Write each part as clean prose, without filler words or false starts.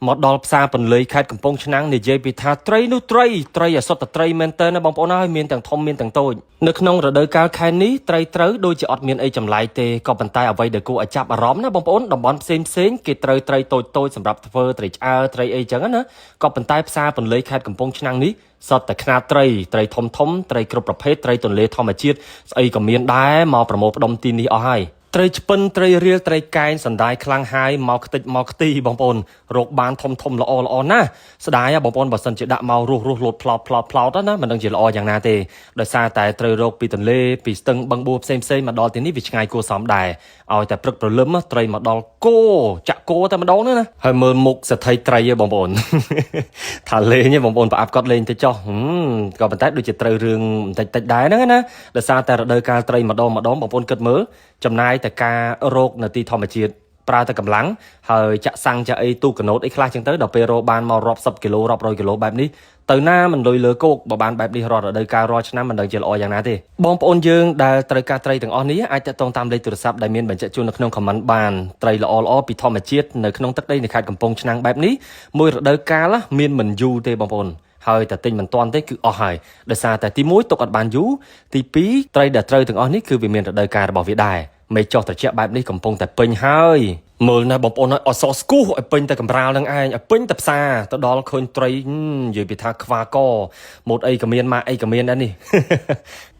មកដល់ផ្សារពន្លៃខេត្តកំពង់ឆ្នាំងនិយាយពីថាត្រីនោះត្រីអសតត្រីមែនតើណាបងប្អូនហើយមានទាំងធំមានទាំងតូចនៅក្នុងរដូវកាលខែនេះត្រីត្រូវដូចជាអត់មានអីចម្លែកទេក៏ប៉ុន្តែអ្វីដែលគួរឲ្យចាប់អារម្មណ៍ណាបងប្អូនតំបន់ផ្សេងគេត្រូវត្រីតូចសម្រាប់ធ្វើត្រីឆ្អើរត្រីអីចឹងណាក៏ប៉ុន្តែផ្សារពន្លៃខេត្តកំពង់ឆ្នាំងនេះសតតែខ្នាតត្រីធំត្រីគ្រប់ប្រភេទត្រីទន្លេធម្មជាតិស្អីក៏មានដែរមកប្រមូលផ្ដុំទីនេះអស់ហើយត្រីឆ្ពិនត្រីរៀលត្រីកែងសណ្ដាយខ្លាំងហាយមកខ្ទេចមកខ្ទីបងប្អូនរកបានធំល្អណាស់ស្ដាយបងប្អូនបើសិនជាដាក់មករស់លោតផ្លោតណាមិនដឹងជាល្អយ៉ាងណាទេដោយសារតែត្រូវរកពីទន្លេពីស្ទឹងបឹងបួផ្សេងមកដល់ទីនេះវាឆ្ងាយគួរសមដែរឲ្យតែព្រឹកព្រលឹមត្រីមកដល់គោចាក់គោតែម្ដងណាហើយមើលមុខសទ្ធិត្រីបងប្អូនថាលេងបងប្អូនប្រអាប់គាត់លេងទៅចោះក៏ប៉ុន្តែដូចជាត្រូវរឿងបន្តិចដែរហ្នឹងណាដោយសារតែរដូវកាលត្រីម្ដងបងប្អូនគិតមើលចំណាយតែការរកនៅទីធម្មជាតិប្រើតែកម្លាំងហើយចាក់សាំងចាក់អីទូកណូតអីខ្លះចឹងទៅដល់ពេលរកបានមករាប់10គីឡូរាប់100គីឡូបែបនេះទៅណាមិនលុយលើគោកបើបានបែបនេះរាល់រដូវកាលរាល់ឆ្នាំមិនដឹងជាល្អយ៉ាងណាទេបងប្អូនយើងដែលត្រូវការត្រីទាំងអស់នេះអាចតាក់ទងតាមលេខទូរស័ព្ទដែលមានបញ្ជាក់ជូននៅក្នុង comment បានត្រីល្អពីធម្មជាតិនៅក្នុងទឹកដីនៃខេត្តកំពង់ឆ្នាំងបែបនេះមួយរដូវកាលមានមិនយូរទេបងប្អូនហើយតែទិញមិនទាន់ទេគឺអស់ហើយដោយសារតែទី1ទុកអត់បានយូរទី2ត្រីដែលត្រូវទាំងអស់នេះគឺវាមានរដូវកាលរបស់វាដែរមេចោះត្រជាក់បែបនេះកំពុងតែពេញហើយមើលណាបងប្អូនអសស្គូសឲ្យពេញតែកំរាលនឹងឯងឲ្យពេញតែផ្សារទៅដល់ឃើញត្រីនិយាយពីថាខ្វាកម៉ូតអីក៏មានម៉ាកអីក៏មានដែរនេះ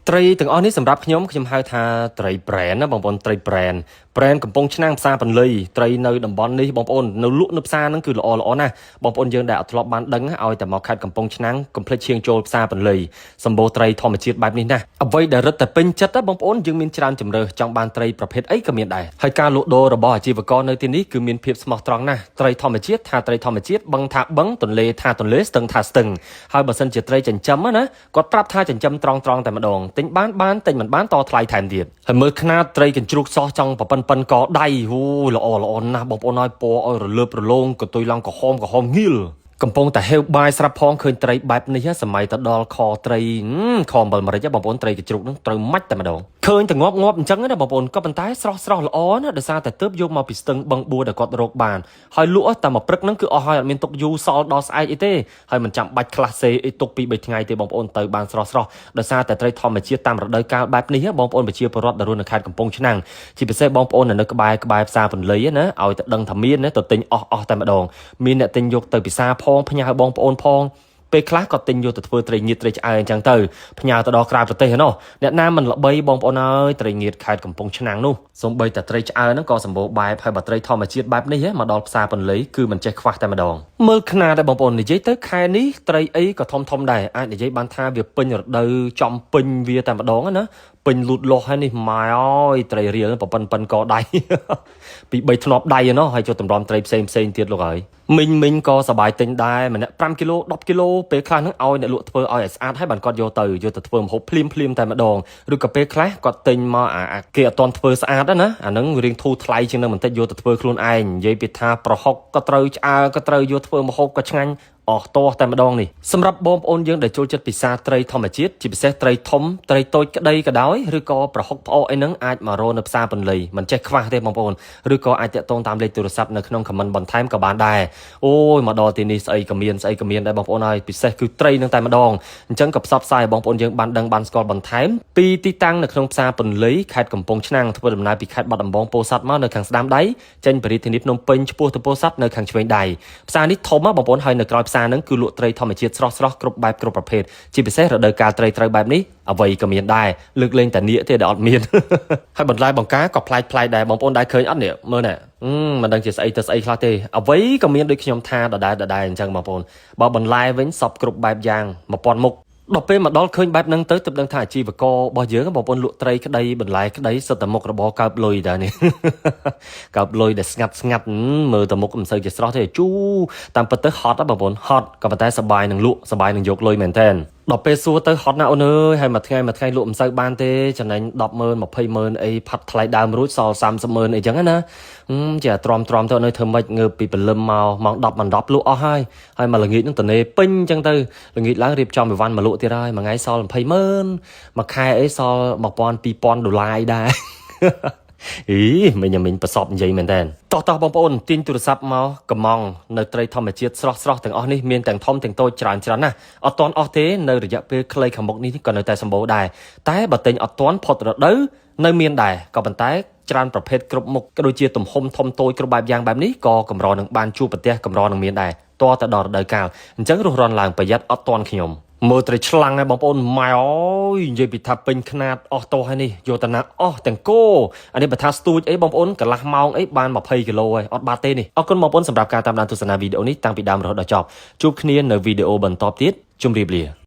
ត្រីទាំងអស់នេះសម្រាប់ខ្ញុំហៅថាត្រីប្រែនណាបងប្អូនត្រីប្រែនកំពង់ឆ្នាំងផ្សារពន្លៃត្រីនៅតំបន់នេះបងប្អូននៅលក់នៅផ្សារហ្នឹងគឺល្អណាស់បងប្អូនយើងដែលអត់ធ្លាប់បានដឹងឲ្យតែមកខេត្តកំពង់ឆ្នាំងកុំភ្លេចឈៀងចូលផ្សារពន្លៃសម្បូរត្រីធម្មជាតិបែបនេះណាអ្វីដែលរឹតតែពេញចិត្តណាបងប្អូនយើងមានច្រើនជម្រើសចង់បានត្រីប្រភេទអីក៏មានដែរហើយការលក់ដូររបស់អាជីវករនៅទីនេះគឺមានភាពស្មោះត្រង់ណាស់ត្រីធម្មជាតិថាត្រីធម្មជាតិបឹងថាបឹងទន្លេថាទន្លេស្ទឹងថាស្ទឹងហើយបើសិនជាត្រីចិញ្ចឹមណាគាត់ប្រាប់ថាចិញ្ចឹមត្រង់តែម្ដងទិញបានទិញមិនបានតថ្លៃថែមទៀតហើយមើលខ្នាតត្រីកញ្ជ្រូកសោះចង់ប៉ុនកដៃល្អណាស់បងប្អូនឲ្យពណ៌ឲ្យរលើបរលោងកន្ទុយឡើងក្រហមងៀលកំពុងតែហេវបាយស្រាប់ផងឃើញត្រីបែបនេះសម័យទៅដល់ខត្រីខអំបិលម្រេចបងប្អូនត្រីកញ្ជ្រូកនឹងត្រូវម៉ាច់តែម្ដងឃើញតែងាប់អញ្ចឹងណាបងប្អូនក៏ប៉ុន្តែស្រស់ល្អណាដោយសារតែទើបយកមកពីស្ទឹងបឹងបួដែលគាត់រកបានហើយលក់តែមកព្រឹកហ្នឹងគឺអស់ហើយអត់មានទុកយូរសល់ដល់ស្អែកអីទេហើយមិនចាំបាច់ខ្លះសេអីទុក2 3ថ្ងៃទេបងប្អូនទៅបានស្រស់ដោយសារតែត្រីធម្មជាតិតាមរដូវកាលបែបនេះបងប្អូនប្រជាពលរដ្ឋដែលរស់នៅខេត្តកំពង់ឆ្នាំងជាពិសេសបងប្អូននៅក្បែរផ្សារពន្លៃណាឲ្យតែដឹងថាមានណាទៅទិញអស់តែម្ដងមានអ្នកទិញយកទៅពិសាផងផ្ញើបងប្អូនផងពេលខ្លះក៏ទិញយកទៅធ្វើត្រីងៀតត្រីឆ្អើរអញ្ចឹងទៅផ្ញើទៅដល់ក្រៅប្រទេសឯណោះអ្នកណាមិនល្បីបងប្អូនអើយត្រីងៀតខេត្តកំពង់ឆ្នាំងនោះសូម្បីតែត្រីឆ្អើរហ្នឹងក៏សម្បូរបែបហើយបើត្រីធម្មជាតិបែបនេះមកដល់ផ្សារពន្លៃគឺមិនចេះខ្វះតែម្ដងមើលខ្នាតដែរបងប្អូននិយាយទៅខែនេះត្រីអីក៏ធំដែរអាចនិយាយបានថាវាពេញរដូវចំពេញវាតែម្ដងណាពេញលូតលាស់ហើយនេះម៉ែអើយត្រីរៀលប៉ុនកដៃពី3ធ្នាប់ដៃឯណោះហើយចូលតម្រាំត្រីផ្សេងទៀតលោកហើយមីងក៏សប្បាយទិញដែរម្នាក់5គីឡូ10គីឡូពេលខ្លះហ្នឹងឲ្យអ្នកលក់ធ្វើឲ្យស្អាតហើយបានគាត់យកទៅធ្វើម្ហូបភ្លាមតែម្ដងឬក៏ពេលខ្លះគាត់ទិញមកគេអត់ទាន់ធ្វើស្អាតណាអាហ្នឹងរៀងធូរថ្លៃជាងនឹងបន្តិចយកទៅធ្វើខ្លួនឯងនិយាយពីថាប្រហុកក៏ត្រូវឆ្អើក៏ត្រូវយកធ្វើម្ហូបក៏ឆ្ងាញ់អស់តោះតែម្ដងនេះសម្រាប់បងប្អូនយើងដែលចូលចិត្តពិសាត្រីធម្មជាតិជាពិសេសត្រីធំត្រីតូចក្តីក៏ដោយឬក៏ប្រហុកផ្អកអីហ្នឹងអាចមករកនៅផ្សារពន្លៃមិនចេះខ្វះទេបងប្អូនឬក៏អាចតាក់ទងតាមលេខទូរស័ព្ទនៅក្នុង comment បន្ថែមក៏បានដែរអូយមកដល់ទីនេះស្អីក៏មានដែរបងប្អូនហើយពិសេសគឺត្រីនឹងតែម្ដងអញ្ចឹងក៏ផ្សព្វផ្សាយបងប្អូនយើងបានដឹងបានស្គាល់បន្ថែមពីទីតាំងនៅក្នុងផ្សារពន្លៃខេត្តកំពង់ឆ្នាំងធ្វើដំណើរពីខេត្តបាត់ដំបងពោធិ៍សាត់មកនៅខាងស្ដាំដៃចេញពីរាជធានីភ្នំពេញឆ្ពោះទៅពោធិ៍សាត់នៅខាងឆ្វេងដៃផ្សារនេះធំណាស់បងប្អូនហើយនៅក្រោយផ្សារហ្នឹងគឺលក់ត្រីធម្មជាតិស្រស់គ្រប់បែបគ្រប់ប្រភេទជាពិសេសរដូវកាលត្រីត្រូវបែបនេះអ្វីក៏មានដែរលើកលែងតែនៀកទេដែលអត់មានហើយបន្លែបង្ការក៏ប្លែកដែរបងប្អូនដែរឃើញអត់នេះមើលណាមិនដឹងជាស្អីទៅស្អីខ្លះទេអ្វីក៏មានដូចខ្ញុំថាដដែលអញ្ចឹងបងប្អូនបើបន្លែវិញសពគ្រប់បែបយ៉ាង1000មុខដល់ពេលមកដល់ឃើញបែបហ្នឹងទៅដឹងថាអាជីវកររបស់យើងបងប្អូនលក់ត្រីក្តីបន្លែក្តីសិតតែមុខរបរកើបលុយដែរនេះកើបលុយដែលស្ងាត់មើលតែមុខមិនសូវជាស្រស់ទេជូតាមពិតទៅហត់បងប្អូនហត់ក៏ប៉ុន្តែសបាយនឹងលក់សបាយនឹងយកលុយមែនតើដល់ពេលសួរទៅហត់ណាស់អូនអើយហើយមួយថ្ងៃលក់មិនសូវបានទេចំណេញ100000 200000អីផាត់ថ្លៃដើមរួចសល់30000អីចឹងណាចេះទ្រាំទៅនៅធ្វើម៉េចងើបពីព្រលឹមមកម៉ោង10 10លក់អស់ហើយមកល្ងាចនឹងតនេពេញចឹងទៅល្ងាចឡើងរៀបចំវិវ័នមកលក់ទៀតហើយមួយថ្ងៃសល់20000មួយខែអីសល់1000 2000ដុល្លារអីដែរ mìnhប្រសពនិយាយមែនតើតោះបងប្អូនទាញទូរស័ព្ទមកកំងនៅត្រីធម្មជាតិស្រស់ទាំងអស់នេះមានទាំងធំទាំងតូចច្រើនណាស់អត់ទាន់អស់ទេនៅរយៈពេលខ្លីខាងមុខនេះក៏នៅតែសម្បូរដែរតែបើទិញអត់ទាន់ផុតរដូវនៅមានដែរក៏ប៉ុន្តែច្រើនប្រភេទគ្រប់មុខក៏ដូចជាទំហំធំតូចគ្រប់បែបយ៉ាងបែបនេះក៏កម្រនឹងបានជួបប្រទះកម្រនឹងមានដែរតទៅដល់រដូវកាលអញ្ចឹងរស់រានឡើងប្រយ័ត្នអត់ទាន់ខ្ញុំមើលត្រីឆ្លាំងហើយបងប្អូនម៉ែអើយនិយាយពីថាពេញខ្នាតអស់តោះហើយនេះយកតាណាអស់ទាំងគោអានេះបើថាស្ទូចអីបងប្អូនកន្លះម៉ោងអីបាន20គីឡូហើយអត់បាត់ទេនេះអរគុណបងប្អូនសម្រាប់ការតាមដានទស្សនាវីដេអូនេះតាំងពីដើមរហូតដល់ចប់ជួបគ្នានៅវីដេអូបន្តទៀតជម្រាបលា